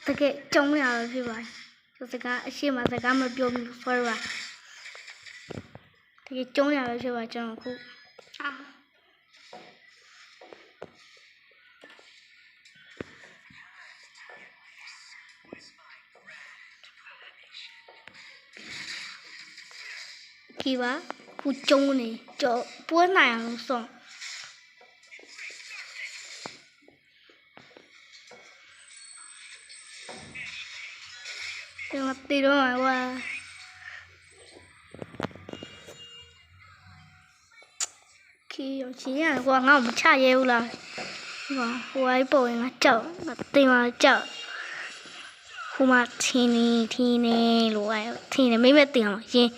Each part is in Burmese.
တကယ်ကျုံးရပဲဖြစ်ပါတယ်စကားအရှိမစကားမပြောဘူး sorry ပါတကယ်ကျုံးရပဲဖြစ်ပါကျွန်တော်ခုဒီပါခုကျုံးနေကြောပွဲနိုင်အောင်ဆုံးဒီမှာတီတော့ဝါခီးချင်းရကွာငါ့ကိုမချရဲဘူးလားဟိုအိုက်ပေါ်ရင်ငါကြောက်ငါတင်မှာကြောက်ဟိုမှာထင်းနေလို့ထင်းနေမိမတင်အောင်ရင်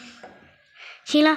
လား